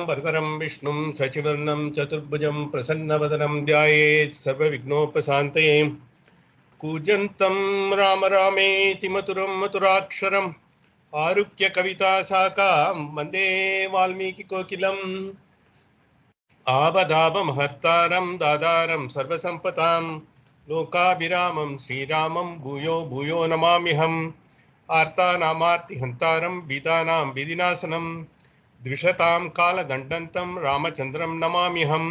वरदरं विष्णुं शशिवर्णं चतुर्भुजं प्रसन्नवदनं ध्यायेत् सर्वविघ्नोपशान्तये कूजन्तं राम रामेति मधुरं मधुराक्षरम् आरुह्य कविताशाखां वन्दे वाल्मीकिकोकिलम् आवदाभमहर्तारं दादारं सर्वसम्पदां लोकाभिरामं श्रीरामं भूयो भूयो नमाम्यहम् आर्तानामार्तिहन्तारं विदानां विधिनाशनं द्विषतां कालदण्डन्तं रामचन्द्रं नमाम्यहम्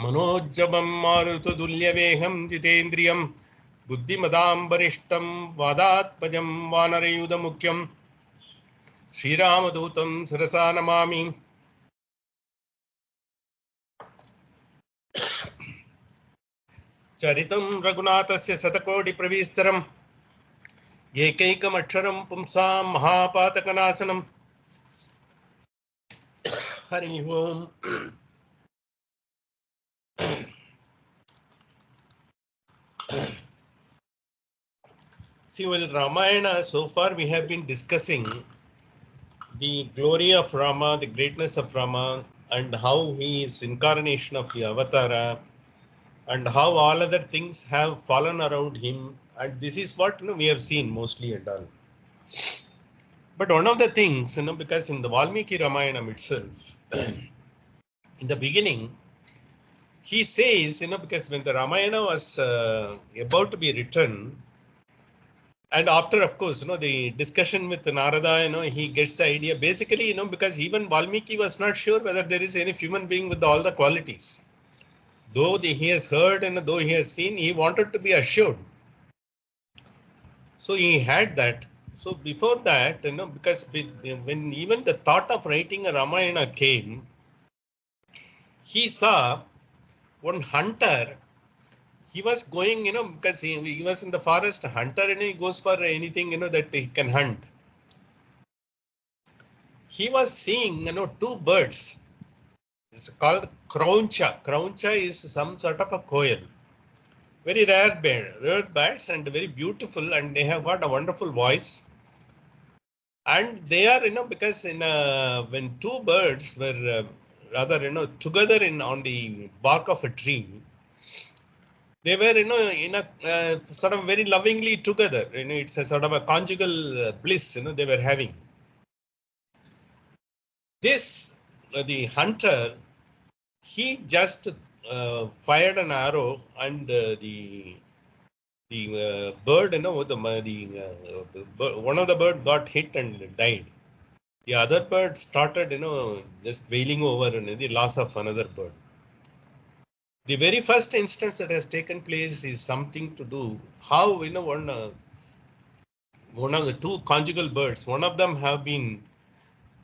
मनोज्जवं मारुततुल्यवेगं जितेन्द्रियं बुद्धिमदां वरिष्ठं वादात्मजं वानरयूथमुख्यं श्रीरामदूतं शिरसा नमामि। चरितं रघुनाथस्य शतकोटिप्रविस्तरम् एकैकमक्षरं पुंसां महापातकनाशनं हरि ओम्। See, with Ramayana, so far we have been discussing the glory of Rama, the greatness of Rama, and how he is incarnation of the Avatara, and how all other things have fallen around him. And this is what we have seen mostly and all. But one of the things, because in the Valmiki Ramayanam itself, in the beginning, he says, because when the Ramayana was about to be written, and after, of course, the discussion with Narada, he gets the idea. Basically, because even Valmiki was not sure whether there is any human being with all the qualities. Though he has heard and though he has seen, he wanted to be assured. So he had that. So before that, because when even the thought of writing a Ramayana came, he saw one hunter. He was going, because he was in the forest, hunter, and he goes for anything, that he can hunt. He was seeing, two birds. It's called crowncha. Crowncha is some sort of a koel. Very rare birds and very beautiful, and they have got a wonderful voice. And they are, because when two birds were rather, together on the bark of a tree, they were, in a sort of very lovingly together. It's a sort of a conjugal bliss, they were having. This, the hunter, he just fired an arrow, and the bird, one of the bird got hit and died. The other bird started, just wailing over the loss of another bird. The very first instance that has taken place is something to do how, one of the two conjugal birds, one of them have been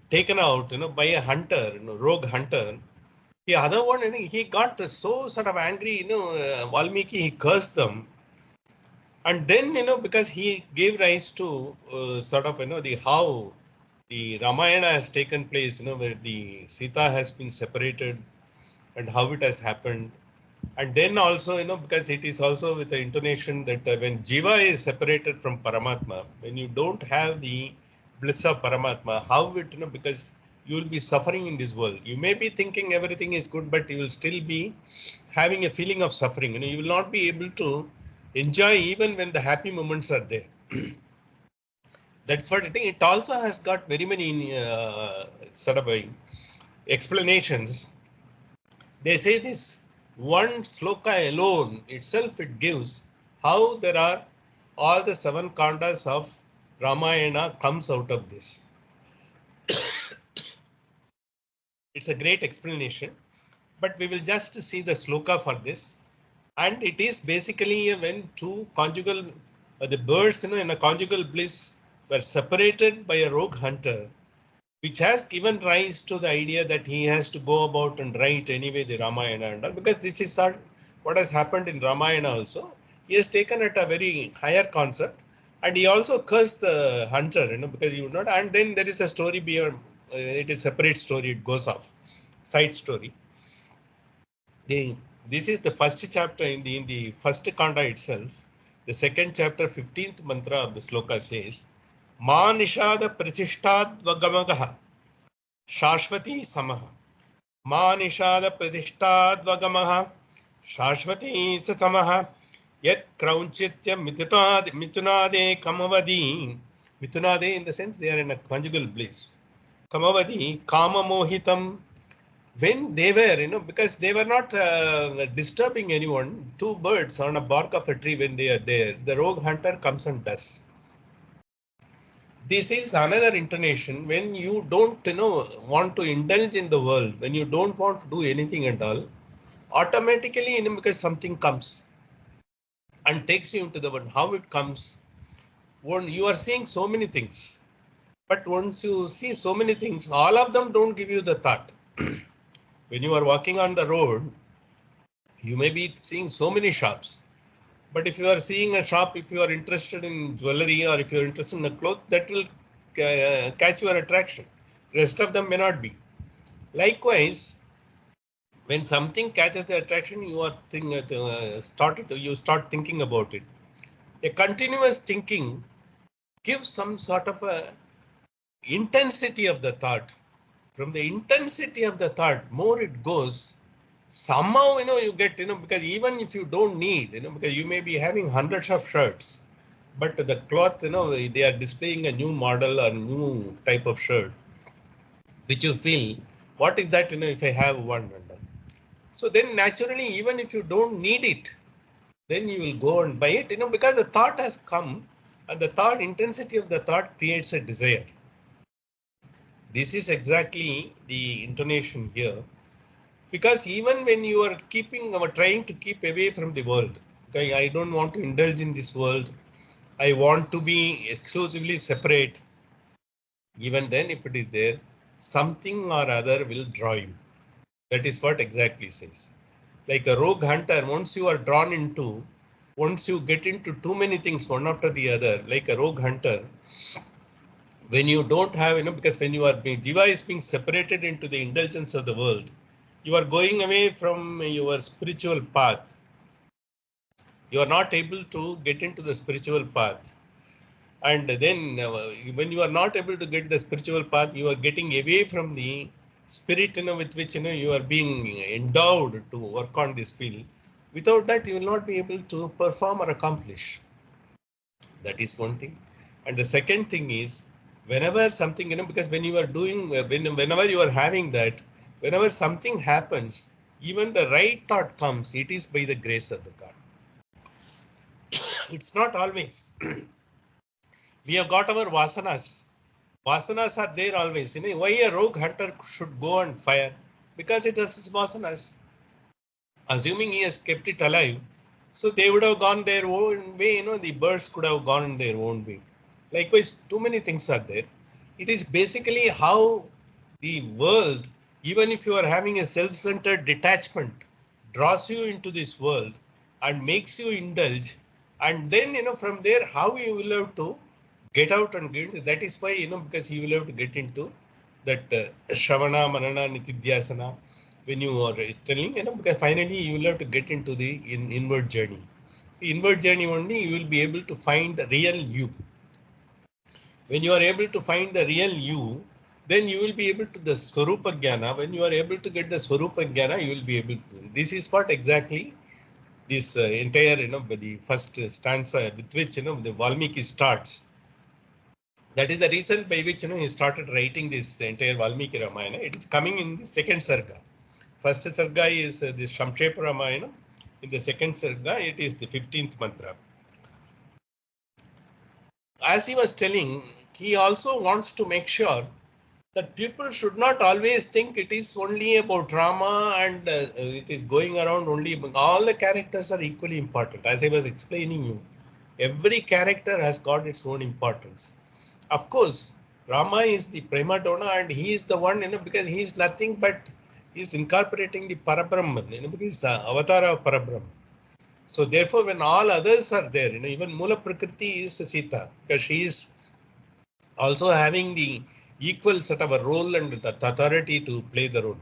taken out, by a hunter, rogue hunter. The other one, he got so sort of angry, Valmiki, he cursed them. And then, because he gave rise to sort of, the how the Ramayana has taken place, where the Sita has been separated and how it has happened. And then also, because it is also with the intonation that when Jiva is separated from Paramatma, when you don't have the bliss of Paramatma, how it, because you will be suffering in this world. You may be thinking everything is good, but you will still be having a feeling of suffering. You will not be able to enjoy even when the happy moments are there. That's what I think. It also has got very many sort of explanations. They say this one sloka alone itself, it gives how there are all the 7 kandas of Ramayana comes out of this. It's a great explanation, but we will just see the sloka for this. And it is basically when two conjugal, the birds, in a conjugal bliss were separated by a rogue hunter, which has given rise to the idea that he has to go about and write anyway the Ramayana and all, because this is what has happened in Ramayana also. He has taken it a very higher concept, and he also cursed the hunter, because he would not. And then there is a story beyond. It is a separate story. It goes off, side story. This is the first chapter in the first kanda itself. The second chapter, 15th mantra of the sloka says, Ma nishada prachishtat vagamagaha Shashvati Samaha. Ma Nishada Pratishtadvagamaha. Shashvati Samaha. Yet Kraunchitya Mitunade Kamavadi. Mitunade in the sense they are in a conjugal bliss. Kamavadi Kama Mohitam. When they were, because they were not disturbing anyone, two birds on a bark of a tree when they are there, the rogue hunter comes and does. This is another intonation when you don't, want to indulge in the world, when you don't want to do anything at all, automatically, because something comes and takes you into the world. How it comes, when you are seeing so many things, but once you see so many things, all of them don't give you the thought. When you are walking on the road, you may be seeing so many shops, but if you are seeing a shop, if you are interested in jewelry or if you are interested in a cloth, that will catch your attraction. Rest of them may not be. Likewise, when something catches the attraction, you are you start thinking about it. A continuous thinking gives some sort of a intensity of the thought. From the intensity of the thought, more it goes, somehow, you get, because even if you don't need, because you may be having hundreds of shirts, but the cloth, they are displaying a new model or new type of shirt, which you feel, what is that, if I have one. So then naturally, even if you don't need it, then you will go and buy it, because the thought has come and the thought intensity of the thought creates a desire. This is exactly the intonation here. Because even when you are trying to keep away from the world, okay, I don't want to indulge in this world. I want to be exclusively separate. Even then, if it is there, something or other will draw you. That is what exactly says. Like a rogue hunter, once you get into too many things one after the other, like a rogue hunter, when you don't have, because when you are jiva is being separated into the indulgence of the world, you are going away from your spiritual path. You are not able to get into the spiritual path. And then when you are not able to get the spiritual path, you are getting away from the spirit, with which, you are being endowed to work on this field. Without that, you will not be able to perform or accomplish. That is one thing. And the second thing is, whenever something, because when you are doing, whenever you are having that, whenever something happens, even the right thought comes, it is by the grace of the God. It's not always. We have got our vasanas. Vasanas are there always. Why a rogue hunter should go and fire? Because it has his vasanas. Assuming he has kept it alive, so they would have gone their own way. The birds could have gone in their own way. Likewise, too many things are there. It is basically how the world, even if you are having a self-centered detachment, draws you into this world and makes you indulge. And then, from there, how you will have to get out and get into. That is why, because you will have to get into that Shravana, Manana, Nitidhyasana. When you are telling, because finally you will have to get into the inward journey. The inward journey only you will be able to find the real you. When you are able to find the real you, then you will be able to the Swarupa Jnana. When you are able to get the Swarupa Jnana, you will be able to. This is what exactly this entire, the first stanza with which, the Valmiki starts. That is the reason by which, he started writing this entire Valmiki Ramayana. It is coming in the second Sarga. First Sarga is the Samkshepa Ramayana. In the second Sarga, it is the 15th mantra. As he was telling, he also wants to make sure that people should not always think it is only about Rama and it is going around only. All the characters are equally important. As I was explaining you, every character has got its own importance. Of course, Rama is the prima donna and he is the one, because he is nothing but he is incorporating the Parabrahman, because he is avatar of Parabrahman. So therefore, when all others are there, even Mula Prakriti is Sita, because she is also having the equal sort of a role and the authority to play the role.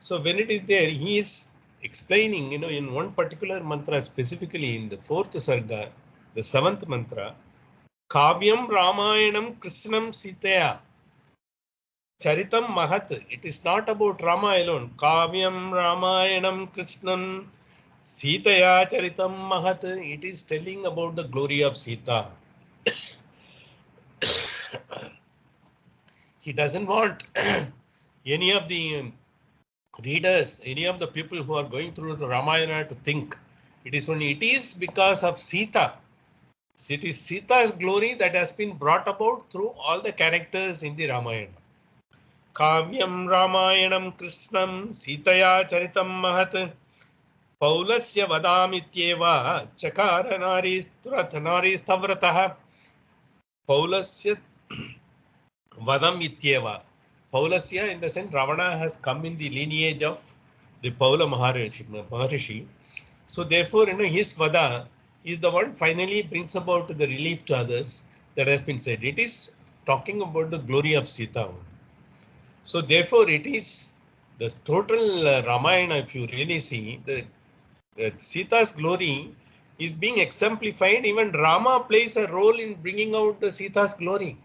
So when it is there, he is explaining, in one particular mantra, specifically in the fourth sarga, the seventh mantra, Kavyam Ramayanam Krishnam Sitaya. Charitam Mahat. It is not about Rama alone. Kavyam Ramayanam Krishnam Sitaya Charitam Mahat. It is telling about the glory of Sita. He doesn't want any of the readers, any of the people who are going through the Ramayana to think it is because of Sita. It is Sita's glory that has been brought about through all the characters in the Ramayana. Kavyam Ramayanam Krishnam Sitaya Charitam Mahat Paulasya Vadamityeva Chakara Naristavratah Paulasya Vadam Ityeva. Paulasya, in the sense, Ravana has come in the lineage of the Paula Maharishi. So therefore, his Vada is the one finally brings about the relief to others that has been said. It is talking about the glory of Sita. So therefore, it is the total Ramayana, if you really see, the Sita's glory is being exemplified. Even Rama plays a role in bringing out the Sita's glory.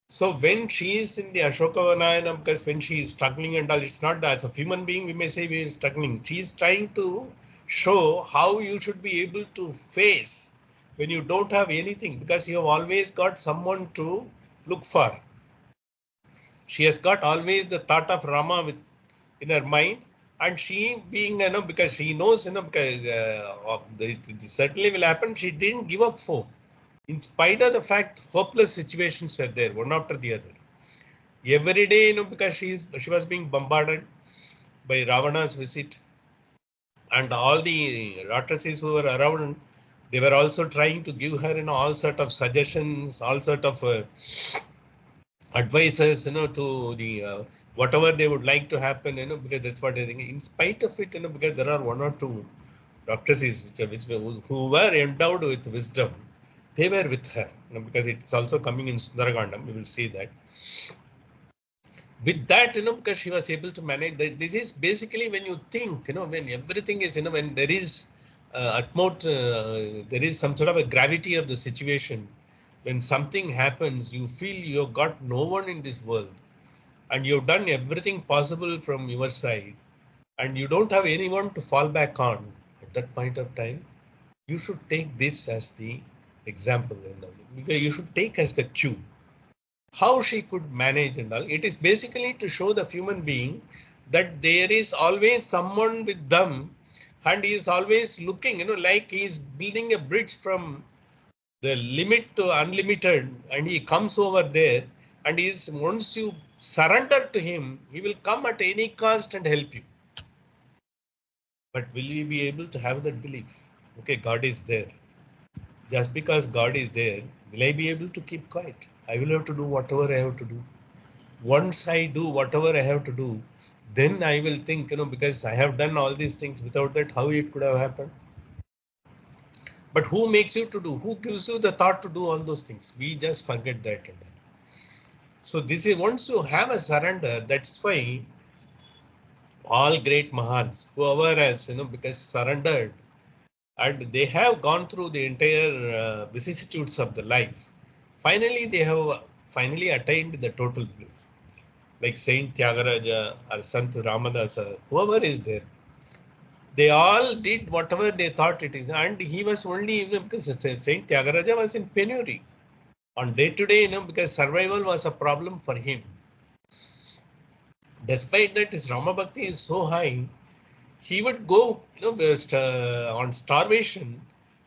So when she is in the Ashokavanayana, because when she is struggling and all, it's not that as a human being, we may say we are struggling. She is trying to show how you should be able to face when you don't have anything, because you have always got someone to look for. She has got always the thought of Rama in her mind, and she being, because she knows, because it certainly will happen, she didn't give up hope. In spite of the fact, hopeless situations were there, one after the other. Every day, because she was being bombarded by Ravana's visit, and all the Rakshasis who were around, they were also trying to give her, all sort of suggestions, all sort of advices, to the whatever they would like to happen, because that's what I think. In spite of it, because there are one or two Rakshasis who were endowed with wisdom, they were with her, because it's also coming in Sundaragandam. We will see that. With that, because she was able to manage that. This is basically when you think, when everything is, when there is there is some sort of a gravity of the situation. When something happens, you feel you've got no one in this world, and you've done everything possible from your side, and you don't have anyone to fall back on. At that point of time, you should take this as the example, because you should take as the cue how she could manage and all. It is basically to show the human being that there is always someone with them, and he is always looking, like he is building a bridge from the limit to unlimited, and he comes over there, and once you surrender to him, he will come at any cost and help you. But will we be able to have that belief? Okay, God is there. Just because God is there, will I be able to keep quiet? I will have to do whatever I have to do. Once I do whatever I have to do, then I will think, because I have done all these things, without that, how it could have happened. But who makes you to do? Who gives you the thought to do all those things? We just forget that. So this is, once you have a surrender, that's why all great Mahans, whoever has, because surrendered, and they have gone through the entire vicissitudes of the life. Finally, they have finally attained the total bliss. Like Saint Tyagaraja or Sant Ramadasa, whoever is there, they all did whatever they thought it is. And he was only, because Saint Tyagaraja was in penury on day to day, because survival was a problem for him. Despite that, his Rama Bhakti is so high, he would go, on starvation.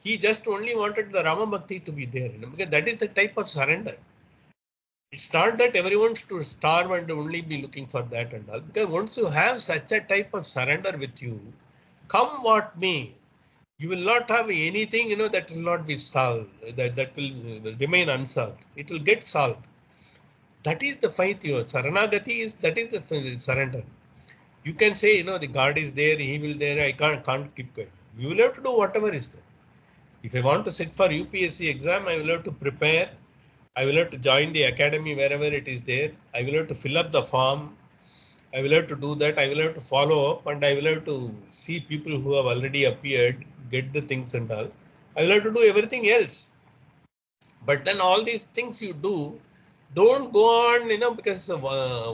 He just only wanted the Rama Bhakti to be there, because that is the type of surrender. It's not that everyone should starve and only be looking for that and all. Because once you have such a type of surrender with you, come what may, you will not have anything, that will not be solved, that will remain unsolved. It will get solved. That is the faith. Your Saranagati is, that is the surrender. You can say, the God is there, He will there, I can't keep quiet. You will have to do whatever is there. If I want to sit for UPSC exam, I will have to prepare. I will have to join the academy wherever it is there. I will have to fill up the form. I will have to do that. I will have to follow up, and I will have to see people who have already appeared, get the things and all. I will have to do everything else. But then all these things you do, Don't go on, because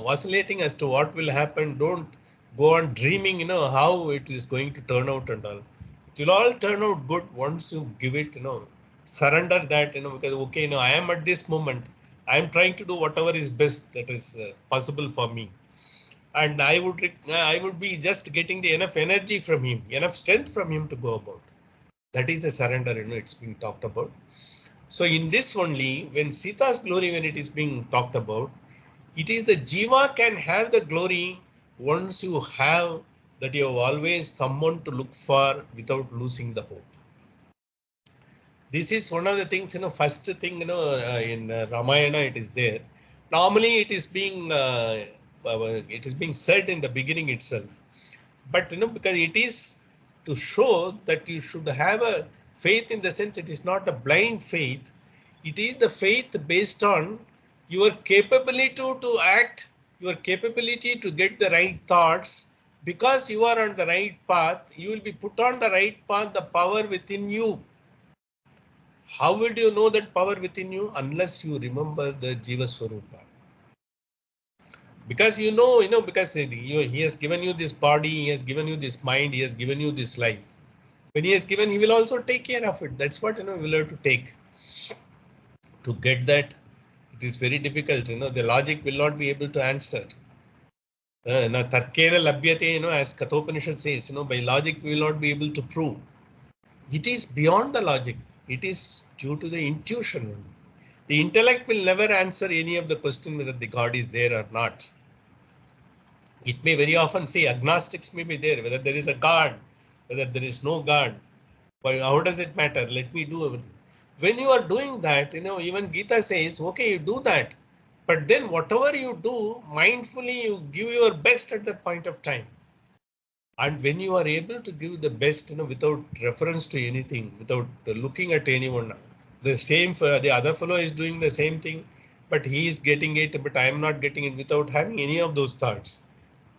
vacillating as to what will happen. Don't go on dreaming, how it is going to turn out and all. It will all turn out good once you give it, surrender that, because, okay, I am at this moment. I am trying to do whatever is best that is possible for me. And I would be just getting the enough energy from him, enough strength from him to go about. That is the surrender, it's being talked about. So in this only, when Sita's glory, when it is being talked about, it is the Jiva can have the glory once you have that you have always someone to look for without losing the hope. This is one of the things, first thing, in Ramayana it is there. Normally it is being said in the beginning itself. But because it is to show that you should have a faith, in the sense it is not a blind faith. It is the faith based on your capability to act, your capability to get the right thoughts. Because you are on the right path, you will be put on the right path, the power within you. How will you know that power within you? Unless you remember the Jiva Swarupa. Because because he has given you this body, he has given you this mind, he has given you this life. When he has given, he will also take care of it. That's what we will have to take. To get that, it is very difficult. The logic will not be able to answer. Now tarkena labhyate, as Kathopanishad says, by logic we will not be able to prove. It is beyond the logic. It is due to the intuition. The intellect will never answer any of the question whether the God is there or not. It may very often say agnostics may be there, whether there is a God, whether there is no God. How does it matter? Let me do everything. When you are doing that, even Gita says, okay, you do that. But then whatever you do, mindfully, you give your best at that point of time. And when you are able to give the best, without reference to anything, without looking at anyone, the same, the other fellow is doing the same thing, but he is getting it, but I am not getting it, without having any of those thoughts.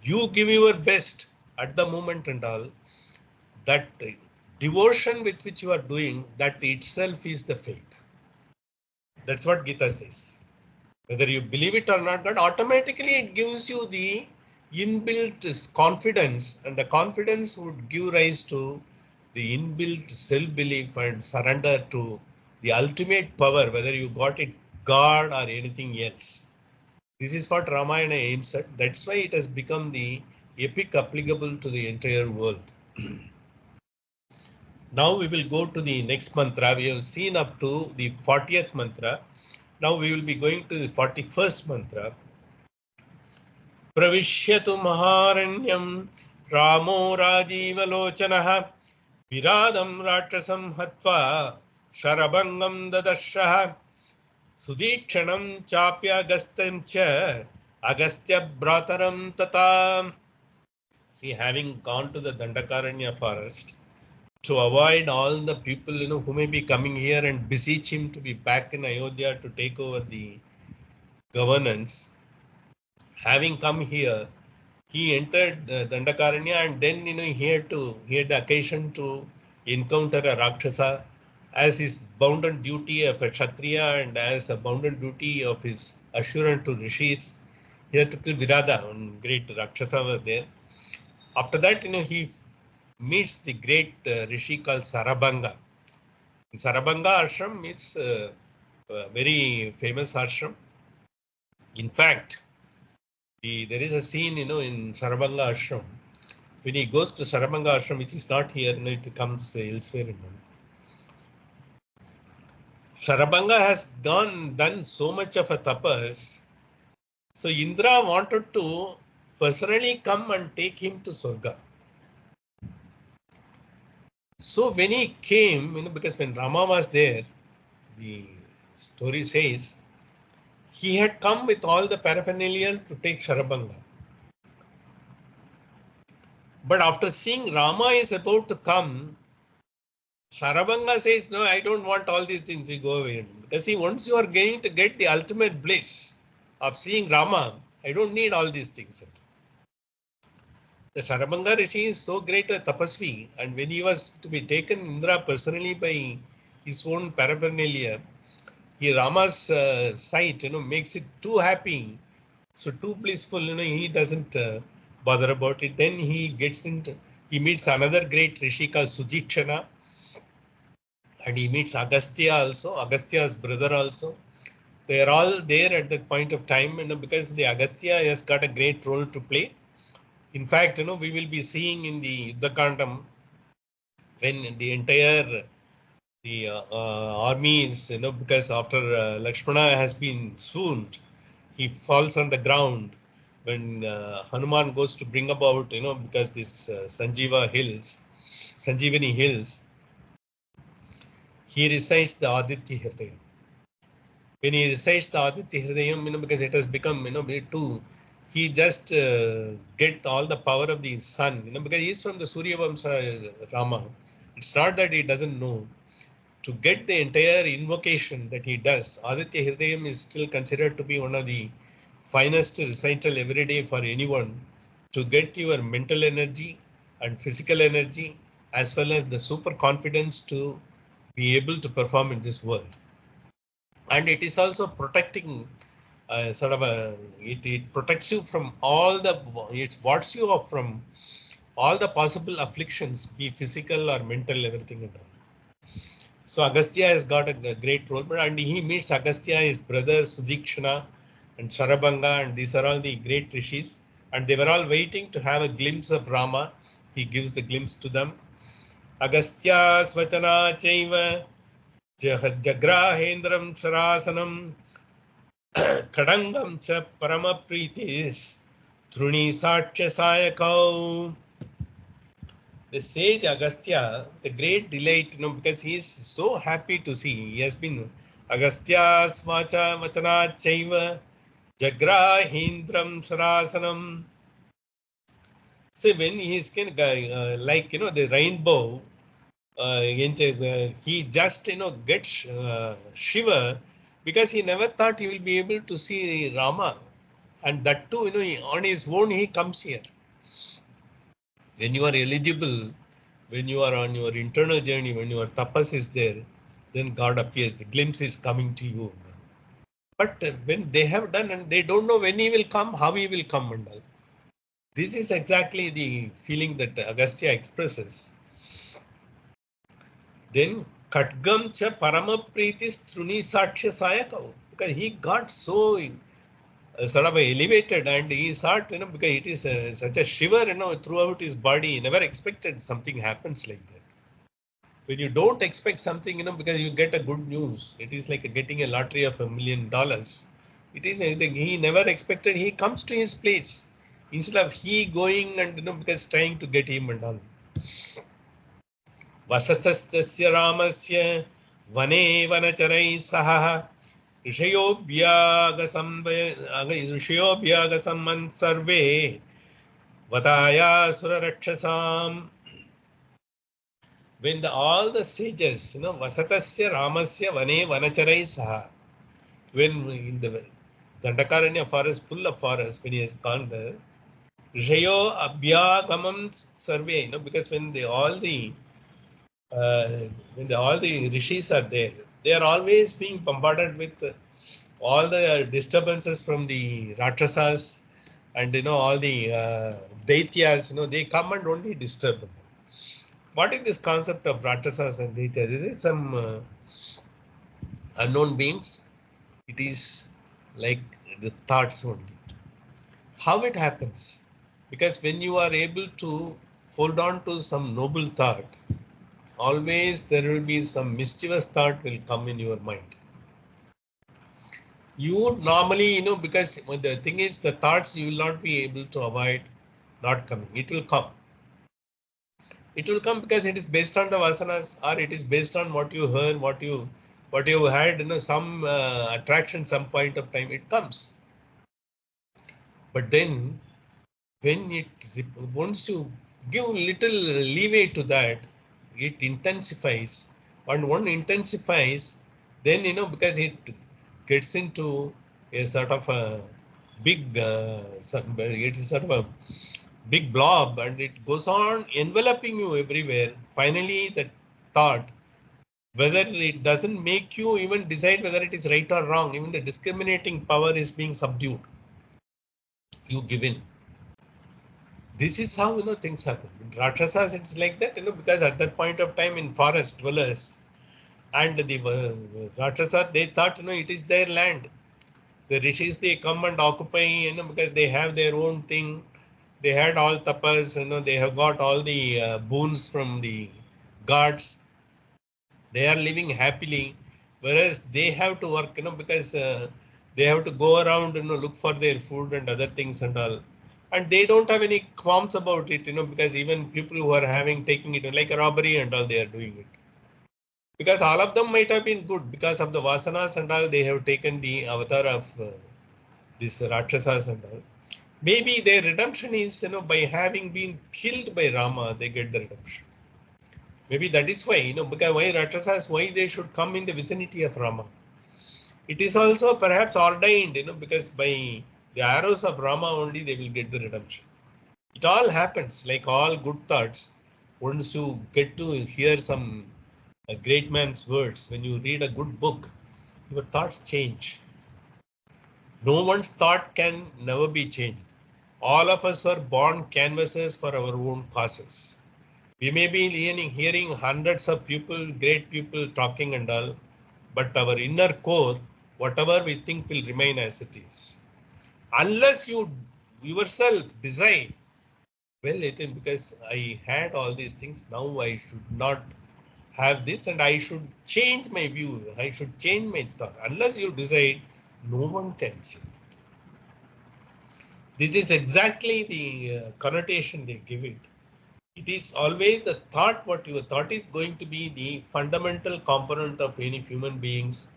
You give your best at the moment and all. That devotion with which you are doing, that itself is the faith. That's what Gita says. Whether you believe it or not, automatically it gives you the inbuilt confidence, and the confidence would give rise to the inbuilt self-belief and surrender to the ultimate power, whether you got it God or anything else. This is what Ramayana aims at. That's why it has become the epic applicable to the entire world. Now we will go to the next mantra. We have seen up to the 40th mantra. Now we will be going to the 41st mantra. Pravishyatu maharanyam Ramo Rajivalochanaha Viradam Rakshasam Hatva Sharabangam Dadashaha Sudikshanam Chapya Agastyan Cha Agastya Brataram Tata. See, having gone to the Dandakaranya forest, to avoid all the people who may be coming here and beseech him to be back in Ayodhya to take over the governance, having come here, he entered the Dandakaranya, and then he had the occasion to encounter a Rakshasa as his bounden duty of a Kshatriya and as a bounden duty of his assurance to rishis. He had to kill Virada, and great Rakshasa was there. After that, he meets the great rishi called Sarabanga. Sarabanga ashram is a very famous ashram. In fact, there is a scene, in Sarabanga ashram. When he goes to Sarabanga ashram, which is not here, it comes elsewhere in them. Sarabanga has done so much of a tapas. So Indra wanted to personally come and take him to Surga. So when he came, because when Rama was there, the story says, he had come with all the paraphernalia to take Sarabanga. But after seeing Rama is about to come, Sarabanga says, no, I don't want all these things, you go away. Because once you are going to get the ultimate bliss of seeing Rama, I don't need all these things. The Sarabanga Rishi is so great a tapasvi, and when he was to be taken Indra personally by his own paraphernalia, Rama's sight, makes it too happy, so too blissful, he doesn't bother about it. Then he meets another great rishi called Sujikshana, and he meets Agastya also, Agastya's brother also. They are all there at that point of time, because the Agastya has got a great role to play. In fact, we will be seeing in the Yuddhakandam when the entire army is, because after Lakshmana has been swooned, he falls on the ground when Hanuman goes to bring about, because this Sanjeevani hills, he recites the Aditya Hridayam. When he recites the Aditya Hridayam, because it has become, too, he just get all the power of the sun, because he is from the Surya Vamsa Rama. It's not that he doesn't know. To get the entire invocation that he does, Aditya Hridayam is still considered to be one of the finest recital every day for anyone, to get your mental energy and physical energy as well as the super confidence to be able to perform in this world. And it is also protecting it protects you from it wards you off from all the possible afflictions, be physical or mental, everything and all. So Agastya has got a great role, and he meets Agastya, his brother Sudikshana and Sharabanga, and these are all the great rishis, and they were all waiting to have a glimpse of Rama. He gives the glimpse to them. Agastya Swachana Chaiva Jagrahendram Sarasanam Kadangam Cha Paramapritis Truni Satya Sayakau. The sage Agastya, the great delight, because he is so happy to see. He has been Agastya Svacha Vachana Chaiva Jagrahindram Sarasanam. So when he is like, the rainbow, he just, gets shiver, because he never thought he will be able to see Rama. And that too, on his own, he comes here. When you are eligible, when you are on your internal journey, when your tapas is there, then God appears. The glimpse is coming to you. But when they have done and they don't know when he will come, how he will come and all. This is exactly the feeling that Agastya expresses. Then Katgam cha Paramapritis Truni Saksha Sayakau. Because he got so sort of elevated, and he thought, because it is such a shiver, throughout his body. He never expected something happens like that. When you don't expect something, because you get a good news, it is like getting a lottery of $1 million. It is anything he never expected. He comes to his place instead of he going and, because trying to get him and all. Vasatasya Ramasya Vane Vanacharai Saha Rishayobhyagasamman Sarve Vataya Surarakshasam. When all the sages, Vasatasya Ramasya Vane Vanacharai Saha, when in the Dandakaranya forest, full of forest, when he has gone there, Rishayo Abhyagamam Sarve, because when all the rishis are there, they are always being bombarded with all the disturbances from the Rakshasas, and all the Daityas, they come and only disturb them. What is this concept of Rakshasas and Daityas? Is it some unknown beings? It is like the thoughts only. How it happens? Because when you are able to hold on to some noble thought, always there will be some mischievous thought will come in your mind. You would normally, because the thing is, the thoughts you will not be able to avoid not coming. It will come. It will come because it is based on the vasanas, or it is based on what you heard, what you had, some attraction, some point of time, it comes. But then when once you give little leeway to that, it intensifies. And one intensifies, then, because it gets into a sort of a big, it's a sort of a big blob, and it goes on enveloping you everywhere. Finally, that thought whether it doesn't make you even decide whether it is right or wrong. Even the discriminating power is being subdued. You give in. This is how things happen. In Rakshasas, it's like that, because at that point of time in forest dwellers and the Rakshasas, they thought it is their land. The rishis, they come and occupy, because they have their own thing. They had all tapas, they have got all the boons from the gods. They are living happily, whereas they have to work, because they have to go around, look for their food and other things and all. And they don't have any qualms about it, because even people who are taking it like a robbery and all, they are doing it. Because all of them might have been good because of the vasanas and all, they have taken the avatar of this Rakshasas and all. Maybe their redemption is, by having been killed by Rama, they get the redemption. Maybe that is why, because why Rakshasas, why they should come in the vicinity of Rama. It is also perhaps ordained, because by the arrows of Rama only they will get the redemption. It all happens like all good thoughts. Once you get to hear some a great man's words, when you read a good book, your thoughts change. No one's thought can never be changed. All of us are born canvases for our own causes. We may be hearing hundreds of people, great people talking and all, but our inner core, whatever we think, will remain as it is. Unless you yourself decide, well, because I had all these things, now I should not have this and I should change my view. I should change my thought. Unless you decide, no one can change. This is exactly the connotation they give it. It is always the thought, what your thought is going to be the fundamental component of any human being's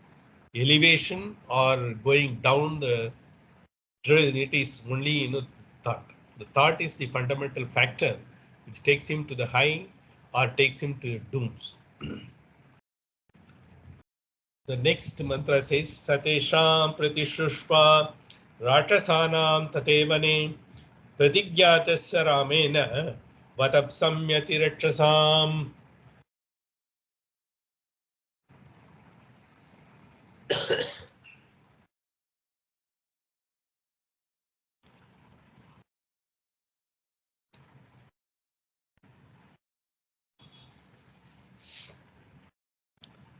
elevation or going down the trail. It is only, thought. The thought is the fundamental factor which takes him to the high or takes him to dooms. The next mantra says, Satesham pratishushva Ratrasanam tatevane pratigyatasya ramena vatapsamyati rakshasam.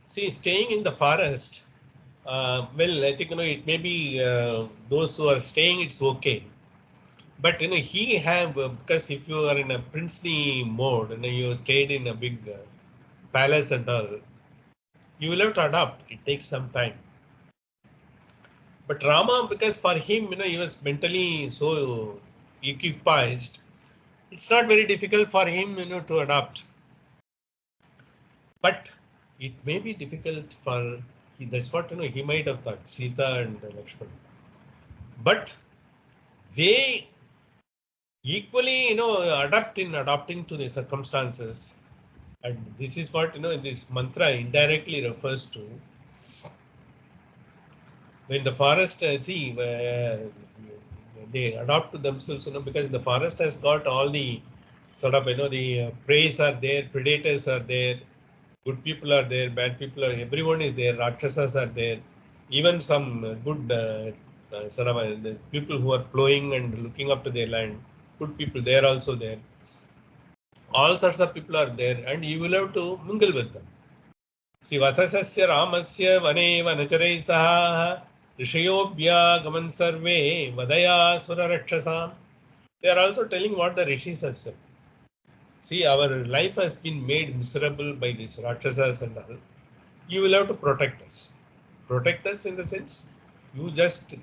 See, staying in the forest, well, I think, it may be those who are staying, it's okay. But, he have, because if you are in a princely mode, you stayed in a big palace and all, you will have to adapt. It takes some time. But Rama, because for him, he was mentally so equipped, it's not very difficult for him, to adapt. But it may be difficult for, that's what, he might have thought, Sita and Lakshmana. But they equally, adapt in adapting to the circumstances. And this is what, this mantra indirectly refers to. When the forest, they adapt to themselves, because the forest has got all the sort of, the preys are there, predators are there, good people are there, bad people are, everyone is there, Rakshasas are there, even some good sort of the people who are plowing and looking after their land, good people, they are also there. All sorts of people are there, and you will have to mingle with them. See, Vasasasya Ramasya Vane Vanacharai Saha Rishayobhya Sarve Vadaya Sura Rakshasam. They are also telling what the rishis have said. See, our life has been made miserable by these Rakshasas and all. You will have to protect us. Protect us in the sense, you just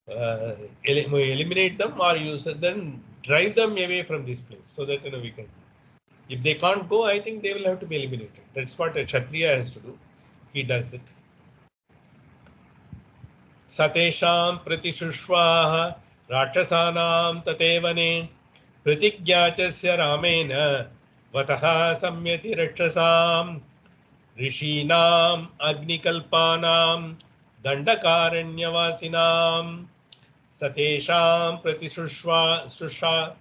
eliminate them, or you then drive them away from this place so that we can. If they can't go, I think they will have to be eliminated. That's what a Kshatriya has to do. He does it. Satesham pratishushvaha Rakshasanam tatevane pratigyachasya ramena vataha samyati rakshasam rishinam agnikalpanam dandakaranyavasinam satesham pratishushva satesham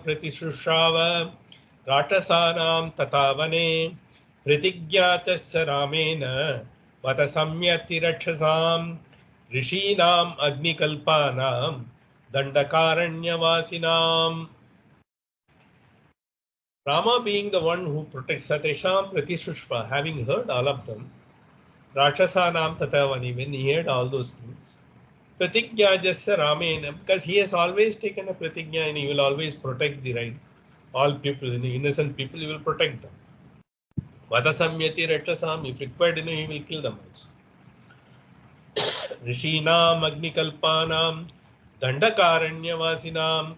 pratishushava Ratasanam tatavane Pratigyatassa Ramena Vata Samyati Rakshasam Rishinam Agnikalpanam Dandakaranyawasinam. Rama being the one who protects Satesham Pratishushva, having heard all of them, Rakshasanam Tatavani, when he heard all those things, Pratigya Jasya Ramena, because he has always taken a Pratigya and he will always protect the right, all people, innocent people, he will protect them. Vadasamyati Ratchasam, if required, he will kill them also. Rishinam Agnikalpanam Dandakaranyawasinam,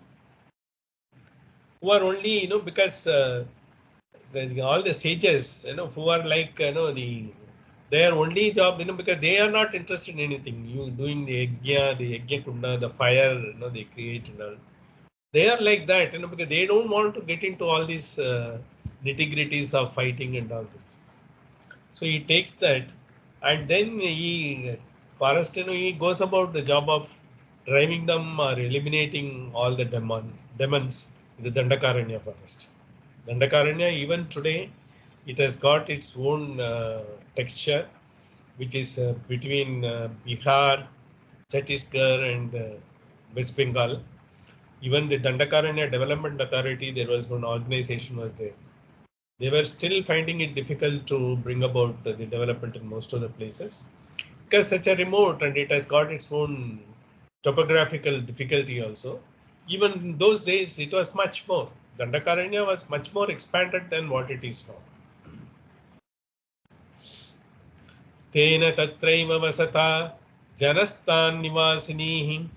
who are only, because all the sages, who are like, their only job, because they are not interested in anything. You doing the yajna kunda, the fire, they create and all. They are like that, because they don't want to get into all these nitty-gritties of fighting and all this. So he takes that, and then forest, he goes about the job of driving them or eliminating all the demons in the Dandakaranya forest. Dandakaranya, even today, it has got its own texture, which is between Bihar, Chhattisgarh, and West Bengal. Even the Dandakaranya Development Authority, there was one organization was there. They were still finding it difficult to bring about the development in most of the places, because such a remote and it has got its own topographical difficulty also. Even in those days, it was much more. Dandakaranya was much more expanded than what it is now. Tena tatraiva vasata janastan nivasinihi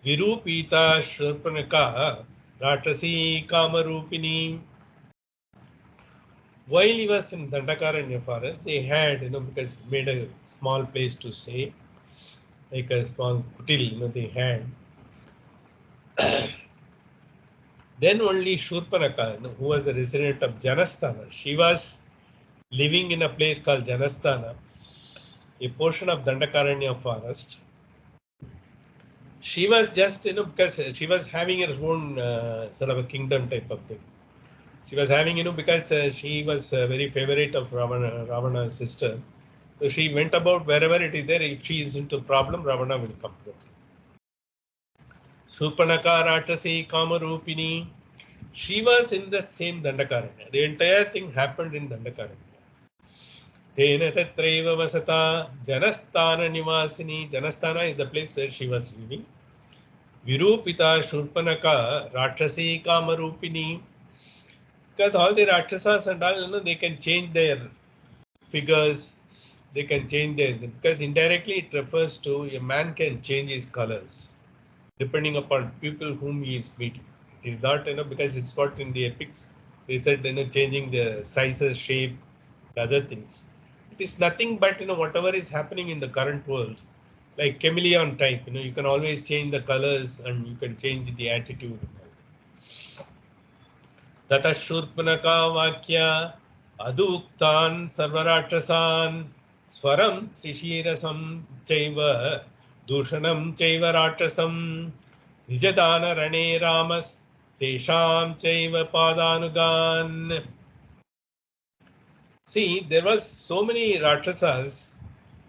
virupita shurpanaka ratasi kamarupini. While he was in Dandakaranya forest, they had, because made a small place to stay, like a small kutil, they had. Then only Shurpanaka, who was the resident of Janasthana, she was living in a place called Janasthana, a portion of Dandakaranya forest. She was just, because she was having her own sort of a kingdom type of thing. She was having, because she was a very favorite of Ravana's sister. So she went about wherever it is there. If she is into problem, Ravana will come. Surpanaka Ratasi Kamarupini. She was in the same Dandakaranya. The entire thing happened in Dandakaranya. Tena tatraiva vasata Janasthana nivasini. Janasthana is the place where she was living. Virupita Shurpanaka Ratasi Kamarupini. Because all the Rakshasas and all, they can change their figures, they can change their, because indirectly it refers to a man can change his colors depending upon people whom he is meeting. It is not, because it's got in the epics, they said, changing the sizes, shape, other things. It is nothing but, whatever is happening in the current world, like chameleon type, you can always change the colors and you can change the attitude. Tata Shurpanaka Vakya Aduktan Sarvaratrasan Swaram Trishirasam Chaiva Dushanam Chaiva Ratrasam Nijadana Rane Ramas Tesham Chaiva Padanugan. See, there was so many Rakshasas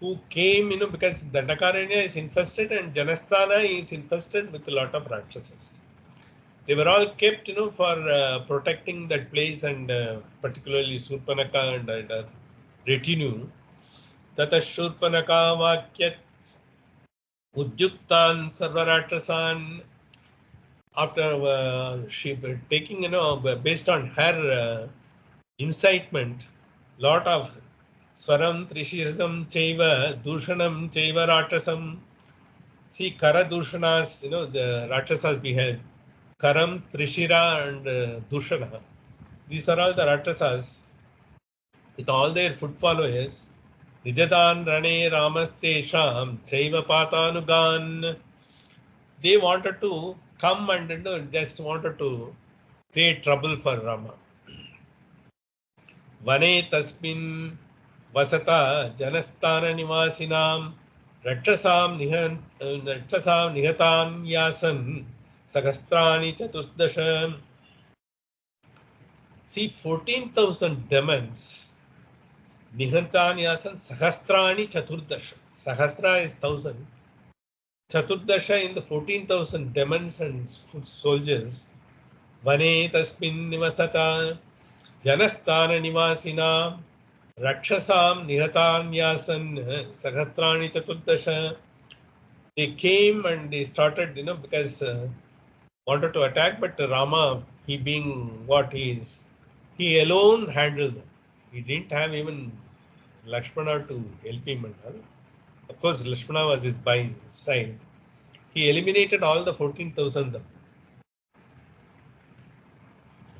who came, because Dandakaranya is infested and Janasthana is infested with a lot of Rakshasas. They were all kept, for protecting that place, and particularly Surpanaka and retinue. Tata Shurpanaka Vakyat Udyuktan Sarvaratrasan. After she taking, based on her incitement, lot of Swaram Trishiradam Chaiva Dushanam Chaiva Ratrasam. See, Kara Dushanas, the Rakshasas we had. Karam, Trishira and Dushana. These are all the Rakshasas with all their foot followers. Nijadan Rane Ramastesham Chaiva Patanugan. They wanted to come and just wanted to create trouble for Rama. Vane Tasmin Vasata Janasthana Nivasinam Rakshasam Nihatam Yasan Sagastrani Chatursdasham. See, 14,000 demons. Nihantanyasan Sahasrani Chaturdasha. Sahasra is 1,000. Chaturdasha in the 14,000 demons and foot soldiers. Vane tasmin nivasata janasthana nivasina rakshasam nihatanyasan Sahasrani Chaturdasha. They came and they started, because wanted to attack, but Rama, he being what he is, he alone handled them. He didn't have even Lakshmana to help him and all. Of course, Lakshmana was by his side. He eliminated all the 14,000.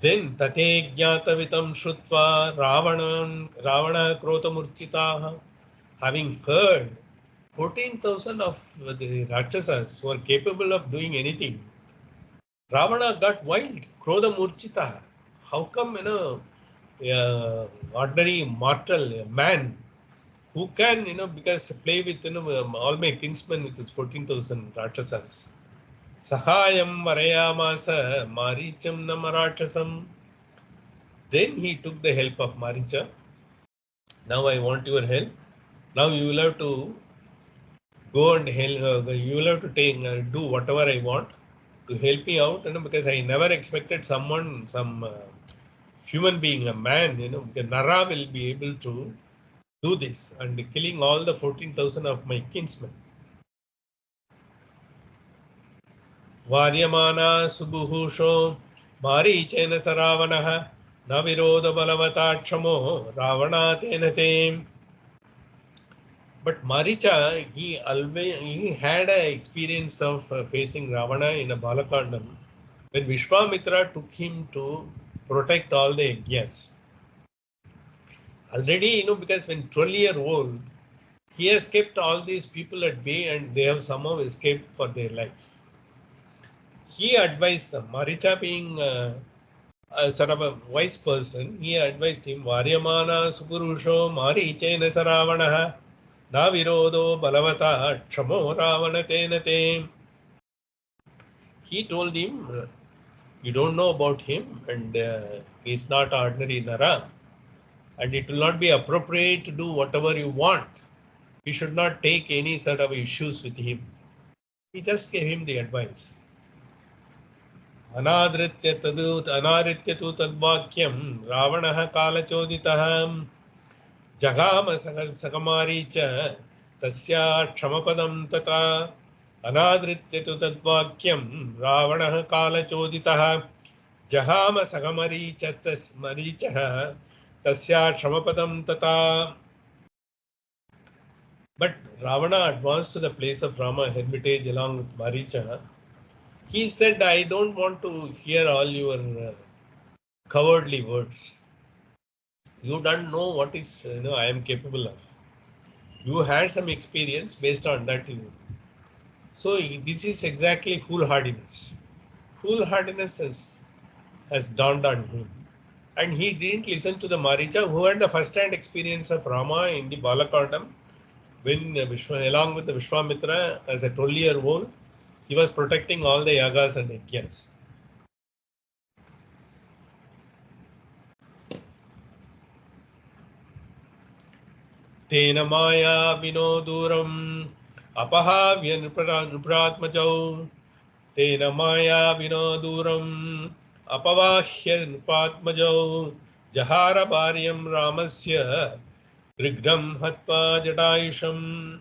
Then tate jnatavitam shrutva Ravana krotamurchitaha. Having heard 14,000 of the Rakshasas who are capable of doing anything, Ravana got wild, Krodha Murchita. How come, ordinary mortal man who can, because play with, all my kinsmen with his 14,000 Rakshasas. Sahayam Varayamasa Maricham Namarakshasam. Then he took the help of Maricha. Now I want your help. Now you will have to go and help, you will have to take, do whatever I want to help me out, because I never expected someone, some human being, a man, the Nara will be able to do this and killing all the 14,000 of my kinsmen. Varyamana Subuhusho Marichena Saravanaha Naviroda Balavata Ravana Tenate. But Maricha, he had an experience of facing Ravana in a Balakandam when Vishwamitra took him to protect all the yajnas. Already, because when 12-year-old, he has kept all these people at bay and they have somehow escaped for their life. He advised them, Maricha being a sort of a wise person, he advised him, Varyamana Supurusho Marichena Saravanaha Na Virodo Balavata Kshamo Ravana Tenate. He told him, you don't know about him and he's not ordinary Nara. And it will not be appropriate to do whatever you want. You should not take any sort of issues with him. He just gave him the advice. Anadritya tu tadvakyam Ravanaha kalachoditaham Jagama sakamaricha tasya ksamapadam tata Anadritya tu tadvakyam Ravanaha kalachoditaha Jahama sakamaricha tasya ksamapadam tata. But Ravana advanced to the place of Rama hermitage along with Maricha. He said, I don't want to hear all your cowardly words. You don't know what is, I am capable of. You had some experience, based on that. So this is exactly foolhardiness. Foolhardiness has dawned on him. And he didn't listen to the Maricha, who had the first-hand experience of Rama in the Balakandam. When along with the Vishwamitra as a 12-year-old, he was protecting all the yagas and yajnas. Tena maya vinoduram apahavya nupratmajau. Tena maya vinoduram apavahya nupratmajau. Jahara bharyam ramasya rigram hatva jadayusham.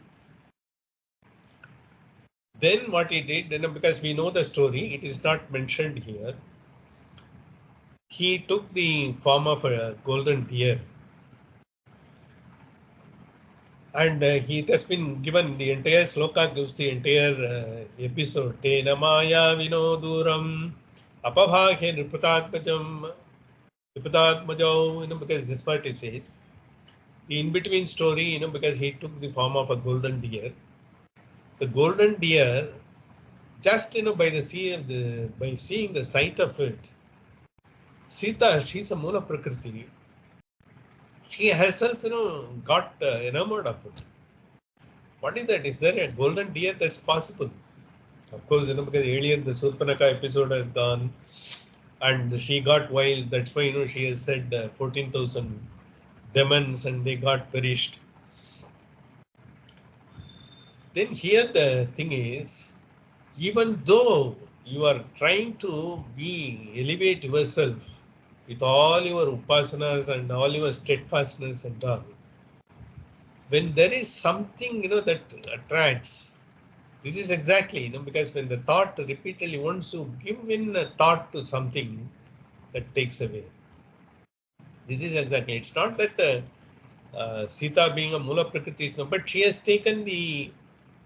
Then what he did, because we know the story, it is not mentioned here. He took the form of a golden deer. And it has been given, the entire sloka gives the entire episode. Tena maya vinoduram apavahya niputatmajau, because this part it says. The in-between story, because he took the form of a golden deer. The golden deer, just, by by seeing the sight of it, Sita, she's a Mula Prakriti. She herself, got enamored of it. What is that? Is there a golden deer that's possible? Of course, because earlier the Surpanaka episode has gone, and she got wild. That's why she has said 14,000 demons and they got perished. Then here the thing is, even though you are trying to elevate yourself with all your upasanas and all your steadfastness and all, when there is something that attracts, this is exactly because when the thought repeatedly, once you give in a thought to something, that takes away. This is exactly, it's not that Sita being a Mula Prakriti, but she has taken the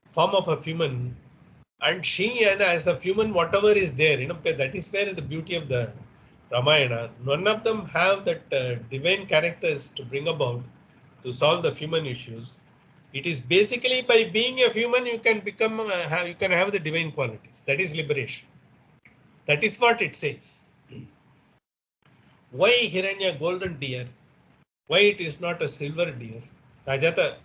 form of a human, and and as a human, whatever is there, that is where the beauty of the Ramayana. None of them have that divine characters to bring about to solve the human issues. It is basically by being a human you can become, you can have the divine qualities. That is liberation. That is what it says. Why Hiranya golden deer? Why it is not a silver deer? Rajata,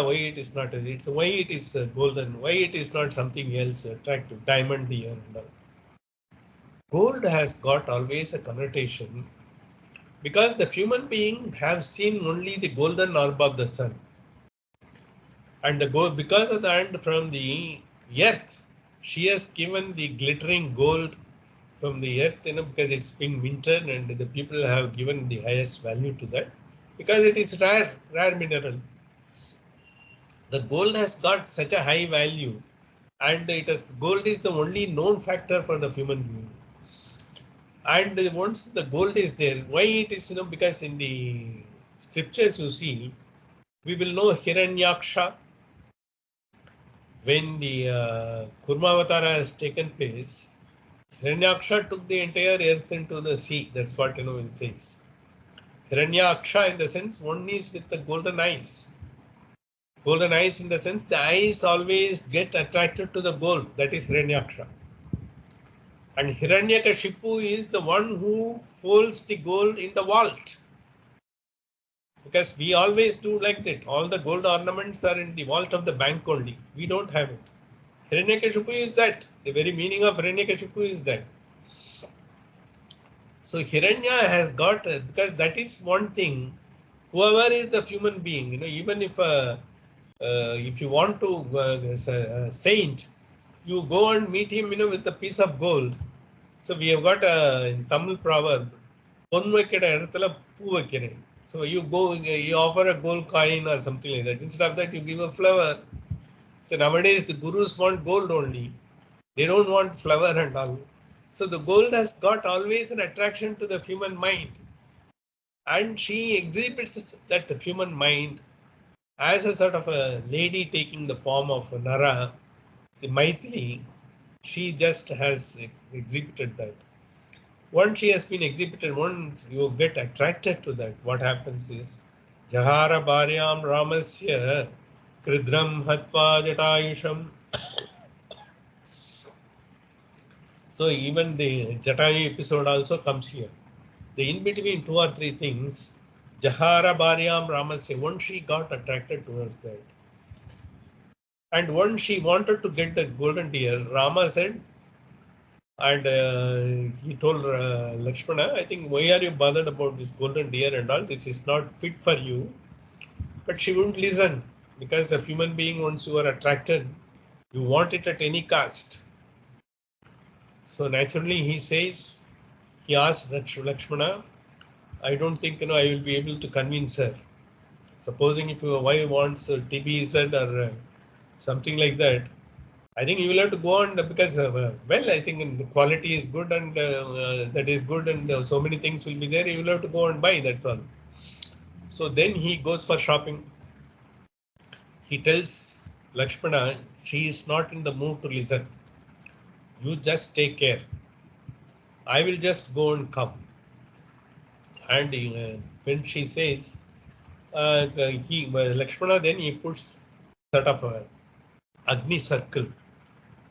why it is not? It's why it is golden. Why it is not something else attractive? Diamond deer and all. Gold has got always a connotation because the human being have seen only the golden orb of the sun, and the gold, because of that, from the earth, she has given the glittering gold from the earth, because it's being minted, and the people have given the highest value to that because it is rare mineral. The gold has got such a high value, and gold is the only known factor for the human being. And once the gold is there, why it is, because in the scriptures you see, we will know Hiranyaksha. When the Kurmavatara has taken place, Hiranyaksha took the entire earth into the sea. That's what it says. Hiranyaksha, in the sense, one is with the golden eyes. Golden eyes in the sense the eyes always get attracted to the gold. That is Hiranyaksha. And Hiranyakashipu is the one who folds the gold in the vault. Because we always do like that. All the gold ornaments are in the vault of the bank only. We don't have it. Hiranyakashipu is that. The very meaning of Hiranyakashipu is that. So Hiranya has got, because that is one thing, whoever is the human being, even if you want to, as a saint, you go and meet him, with a piece of gold. So we have got in Tamil proverb, so you go, you offer a gold coin or something like that. Instead of that, you give a flower. So nowadays the gurus want gold only. They don't want flower and all. So the gold has got always an attraction to the human mind. And she exhibits that human mind as a sort of a lady taking the form of Nara, the Maithili. She just has exhibited that. Once she has been exhibited, once you get attracted to that, what happens is Jahara Bharyam Ramasya Kridram Hatva Jatayusham. So even the Jatayu episode also comes here. The in between two or three things, Jahara Bharyam Ramasya, once she got attracted towards that. And once she wanted to get the golden deer, Rama said, and he told Lakshmana, I think, why are you bothered about this golden deer and all? This is not fit for you. But she wouldn't listen, because the human being, once you are attracted, you want it at any cost. So naturally he asked Lakshmana, I don't think I will be able to convince her. Supposing if your wife wants TBZ or something like that, I think you will have to go on, because I think the quality is good, and that is good, and so many things will be there. You will have to go and buy. That's all. So then he goes for shopping. He tells Lakshmana, she is not in the mood to listen. You just take care. I will just go and come. And when she says, Lakshmana, then he puts sort of a Agni circle.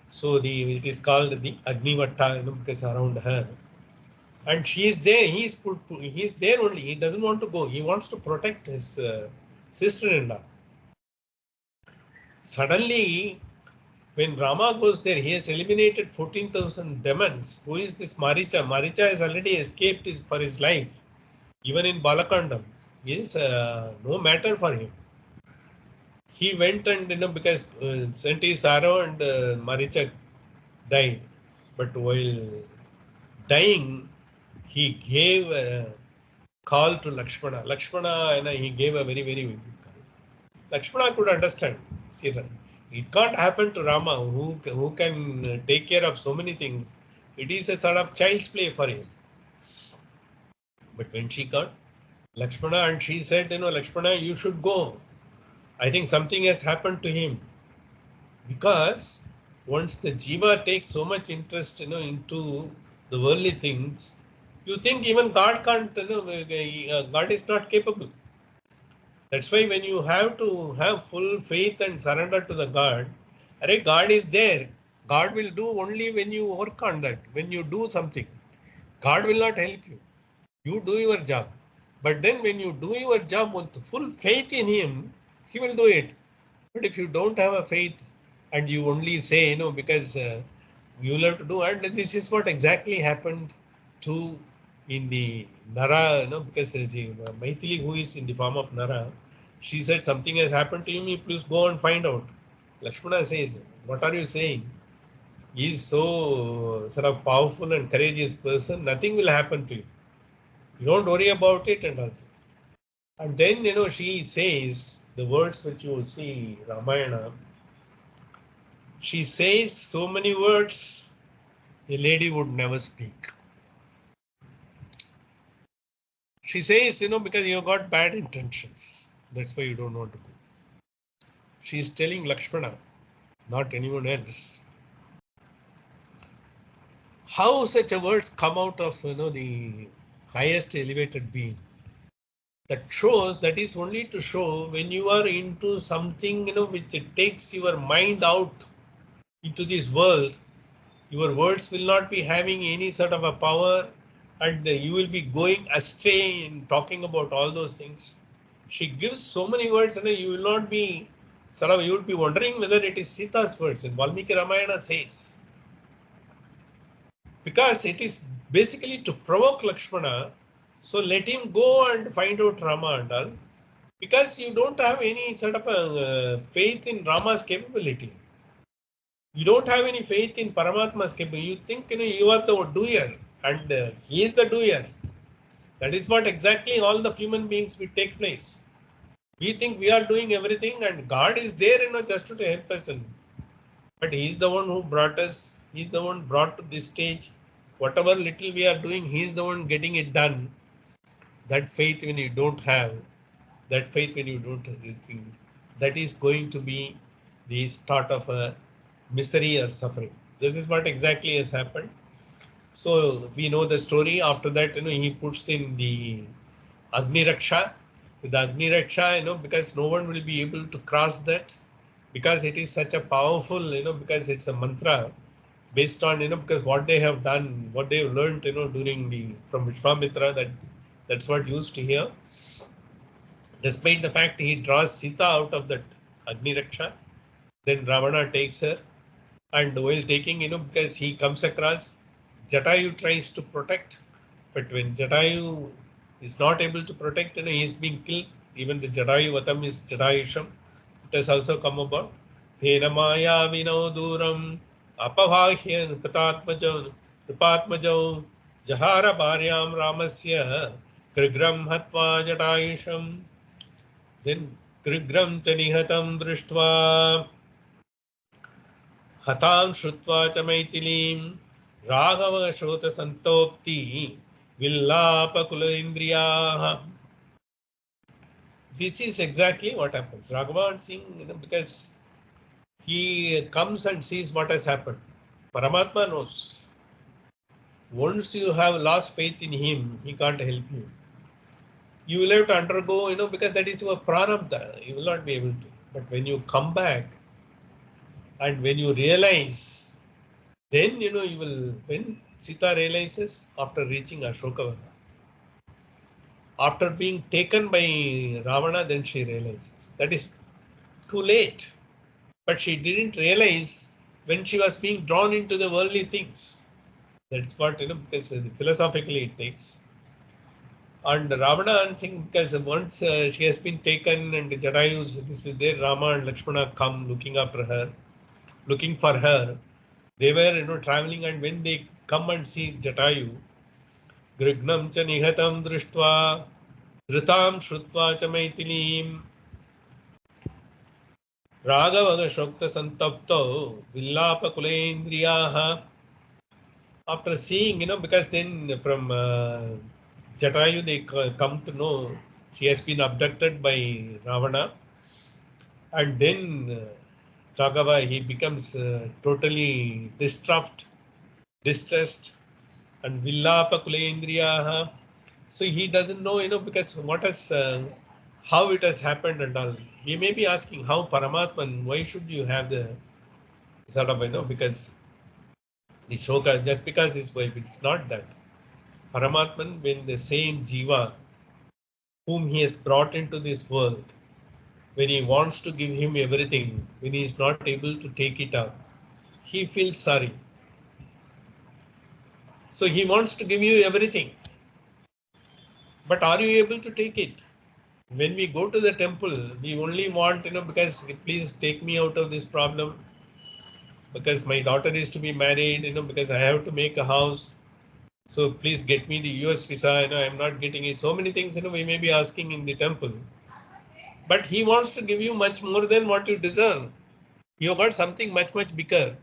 So it is called the Agnivatta, because around her. And she is there. He is there only. He doesn't want to go. He wants to protect his sister-in-law. Suddenly, When Rama goes there, he has eliminated 14,000 demons. Who is this Maricha? Maricha has already escaped for his life. Even in Balakandam, he is no matter for him. He went and, because sent his arrow and Maricha died. But while dying, he gave a call to Lakshmana. Lakshmana, he gave a very, very big call. Lakshmana could understand. See, it can't happen to Rama, who can take care of so many things. It is a sort of child's play for him. But when she got Lakshmana and she said, Lakshmana, you should go. I think something has happened to him. Because once the jiva takes so much interest, into the worldly things, you think even God can't, God is not capable. That's why when you have to have full faith and surrender to the God, God is there. God will do only when you work on that, when you do something. God will not help you. You do your job. But then when you do your job with full faith in Him, He will do it. But if you don't have a faith and you only say, because you will have to do, and this is what exactly happened to in the Nara, because Maithili, who is in the form of Nara, she said something has happened to him, please go and find out. Lakshmana says, what are you saying? He is so sort of powerful and courageous person, nothing will happen to you. You don't worry about it and all. And then, she says the words which you see, Ramayana, she says so many words a lady would never speak. She says, because you got bad intentions. That's why you don't want to go. She is telling Lakshmana, not anyone else. How such a words come out of, the highest elevated being? That shows, that is only to show when you are into something, which it takes your mind out into this world, your words will not be having any sort of a power and you will be going astray in talking about all those things. She gives so many words and you will not be, you would be wondering whether it is Sita's words. And Valmiki Ramayana says, because it is basically to provoke Lakshmana, so let him go and find out Rama and all, because you don't have any sort of a faith in Rama's capability. You don't have any faith in Paramatma's capability. You think you are the doer and he is the doer. That is what exactly all the human beings will take place. We think we are doing everything and God is there, just to help us. But He is the one who brought us. He is the one brought to this stage. Whatever little we are doing, He is the one getting it done. That faith when you don't have, that faith when you don't think, that is going to be the start of a misery or suffering. This is what exactly has happened. So we know the story. After that, he puts in the Agni Raksha. With the Agni Raksha, because no one will be able to cross that, because it is such a powerful, because it's a mantra based on, because what they have done, what they have learned, during from Vishwamitra, that's what used to hear. Despite the fact he draws Sita out of that Agni Raksha, then Ravana takes her, and while taking, because he comes across, Jatayu tries to protect, but when Jatayu is not able to protect, he is being killed. Even the Jatayu Vatam is Jatayusham. It has also come about. Tena maya vinoduram apavahya nipatmajau jahara bharyam ramasya krigram hatva Jatayusham. Then krigram tanihatam drishtva हतां श्रुत्वा च मैथिलीं Raghav श्रोतसन्तोक्ति विल्लापकुल इन्द्रियाः. This is exactly what happens. Raghavan Singh, because he comes and sees what has happened. Paramatma knows. Once you have lost faith in him, he can't help you. You will have to undergo, because that is your prarabdha. You will not be able to. But when you come back and when you realize, then, you will, when Sita realizes after reaching Ashokavana, after being taken by Ravana, then she realizes. That is too late. But she didn't realize when she was being drawn into the worldly things. That's what, because philosophically it takes. And Ravana and Singh, because once she has been taken and Jatayu is there, Rama and Lakshmana come looking after her, looking for her. They were, traveling, and when they come and see Jatayu, Grignam cha nihatam drishtva, dhritam shrutva cha maitilim, Ragavaga shokta santapto, villapa kulendriyaha. After seeing, because then from Jatayu they come to know she has been abducted by Ravana, and then Raghava, he becomes totally distressed, and villapa kulendriyaha. So he doesn't know, because how it has happened and all. We may be asking how Paramatman, why should you have the sort of, because the Shoka, just because his wife, it's not that. Paramatman, when the same Jiva whom he has brought into this world, when he wants to give him everything, when he is not able to take it up, he feels sorry. So he wants to give you everything. But are you able to take it? When we go to the temple, we only want, because please take me out of this problem, because my daughter is to be married, because I have to make a house. So please get me the US visa, I'm not getting it. So many things, we may be asking in the temple. But he wants to give you much more than what you deserve. You got something much, much bigger.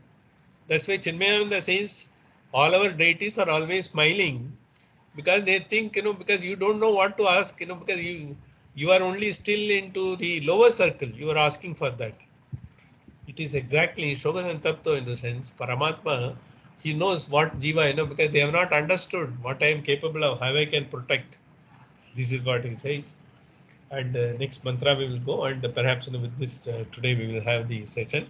That's why Chinmayananda says, all our deities are always smiling, because they think, because you don't know what to ask, because you are only still into the lower circle. You are asking for that. It is exactly Shogasantapto in the sense, Paramatma, he knows what Jiva, because they have not understood what I am capable of, how I can protect. This is what he says. And next mantra we will go, and perhaps with this today we will have the session.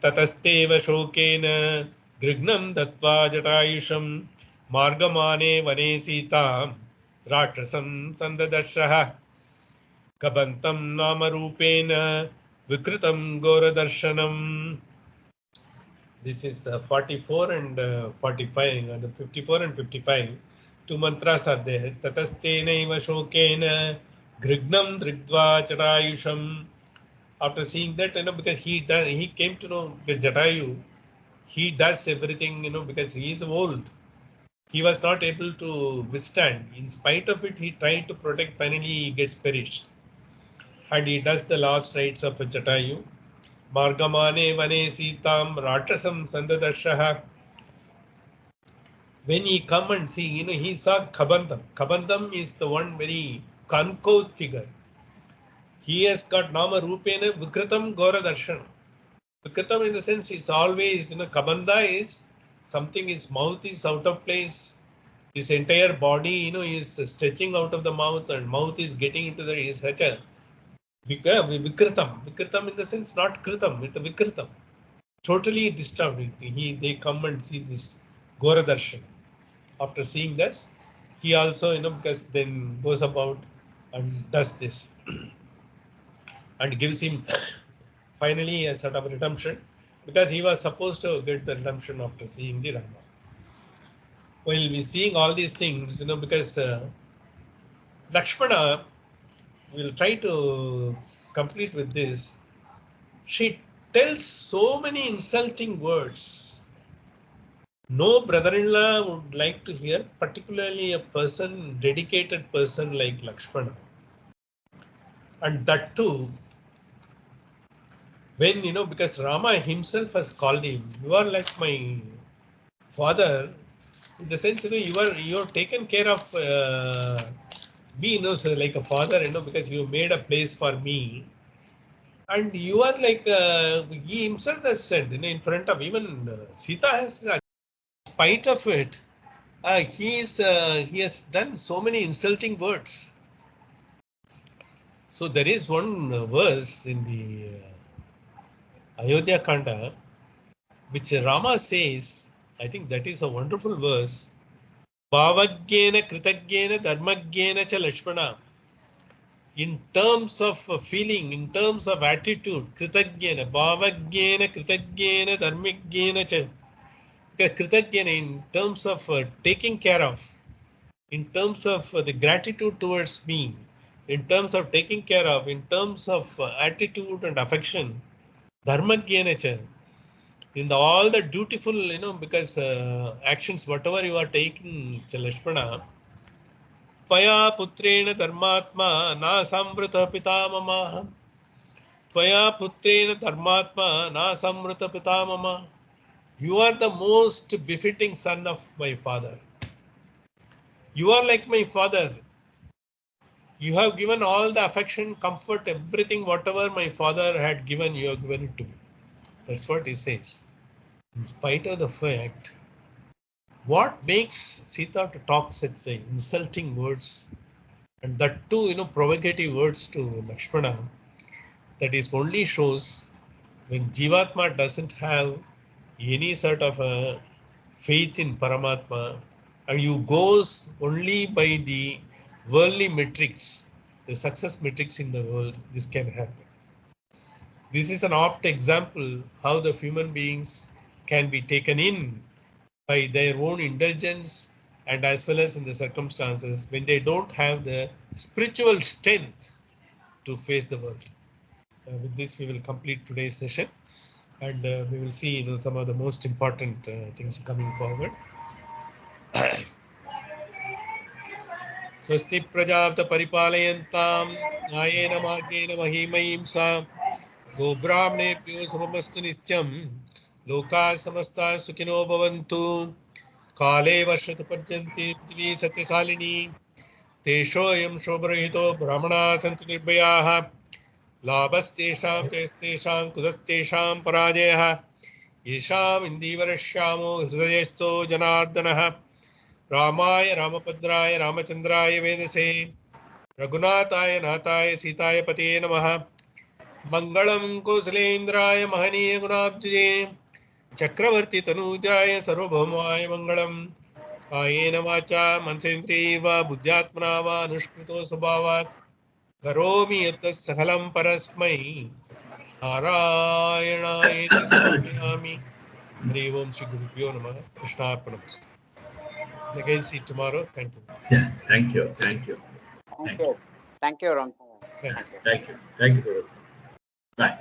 Tatasteva shokena grignam dattva jatayusham margamane vane sita ratrasam sandadashaha kabantam namarupena vikritam goradarshanam. This is 44 and 45, the 54 and 55. Two mantras are there. Tatastenaiva shokena grignam drigdva jatayusham. After seeing that, because he came to know the Jatayu, he does everything, because he is old. He was not able to withstand. In spite of it, he tried to protect. Finally, he gets perished. And he does the last rites of Jatayu. Margamane vane sitam ratrasam sandadashaha. When he come and see, he saw Kabandam. Kabandam is the one very concave figure. He has got Nama Rupena Vikritam Gora Darshan. Vikritam in the sense it's always, Kabanda is something, his mouth is out of place. His entire body, is stretching out of the mouth, and mouth is getting into the, is such a Vikritam. Vikritam in the sense not Kritam, it's a Vikritam. Totally disturbed. They come and see this Gora Darshan. After seeing this, he also, because then goes about and does this and gives him finally a sort of redemption, because he was supposed to get the redemption after seeing the Rama. While we seeing all these things, because Lakshmana, will try to complete with this. She tells so many insulting words. No brother-in-law would like to hear, particularly a person, dedicated person like Lakshmana. And that too, when, because Rama himself has called him, you are like my father, in the sense, you are taken care of me, so like a father, because you made a place for me. And you are like, he himself has said, in front of even Sita has, in spite of it, he has done so many insulting words. So there is one verse in the Ayodhya Kanda, which Rama says, I think that is a wonderful verse. Bhavagyena kritagyena dharmagyena cha Lakshmana. in terms of feeling, in terms of attitude, kritagyena, bhavagyena, kritagyena, dharmigyena cha. Kritagyena in terms of taking care of, in terms of the gratitude towards me, in terms of taking care of, in terms of attitude and affection, dharmagyena cha. In all the dutiful, because actions, whatever you are taking, Lakshmana, Tvaya putrena dharmatma na samvrita pitamama. Tvaya putrena dharmatma na samvrita pitamama. You are the most befitting son of my father. You are like my father. You have given all the affection, comfort, everything, whatever my father had given, you have given it to me. That's what he says. In spite of the fact, what makes Sita to talk such insulting words, and that too, provocative words to Lakshmana, that is only shows when Jivatma doesn't have any sort of a faith in Paramatma, and you goes only by the worldly metrics, the success metrics in the world, this can happen. This is an apt example how the human beings can be taken in by their own indulgence, and as well as in the circumstances when they don't have the spiritual strength to face the world. With this, we will complete today's session, and we will see some of the most important things coming forward. Swasti prajapta paripalayantam न्यायेन मार्गेण महिमयींसा गोब्राह्मणेभ्यो सममस्तु नित्यं लोकाः समस्ताः सुखिनो भवन्तु काले वर्षतु पर्जन्ति पृथिवी सत्यशालिनी तेषोऽयं शोभरहितो ब्राह्मणाः सन्तु निर्भयाः लाभस्तेषां तेस्तेषां कुतस्तेषां पराजयः येषाम् इन्दीवरश्यामो हृदयस्थो जनार्दनः रामाय रामभद्राय रामचन्द्राय वेदसे रघुनाथाय नाथाय सीताय पते नमः मंगलम कौसलेन्द्राय महनीय गुणाब्जे चक्रवर्ती तनूजाय सर्वभौमाय मंगलम कायेन वाचा मनसेन्द्रियैर्वा बुद्ध्यात्मना वा अनुष्कृतो स्वभावात् करोमि यत् सकलं परस्मै नारायणायेति समर्पयामि. हरि ओम श्री गुरुभ्यो नमः. कृष्णार्पणमस्तु. Again, see you tomorrow. Thank you. Yeah, thank you. Thank you. Thank you. Thank you, Ram. Thank you. Thank you. Thank you, Guru. Bye.